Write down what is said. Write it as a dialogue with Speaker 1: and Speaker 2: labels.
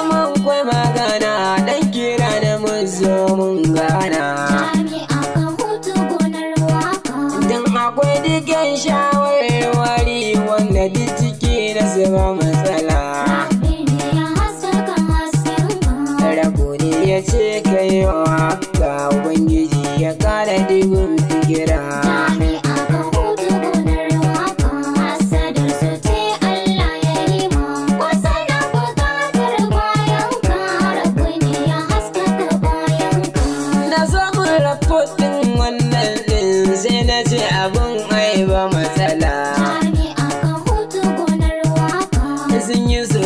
Speaker 1: mun kwai magana dan kira da mun zo mun gana. Dan akwai digan shawarwari wanda duk ciki na zuba matsala. Rabo ne ya ce kai wa ga Ubangiji ya kara dubin fikira. Abun ai ba matsala. Sun yi so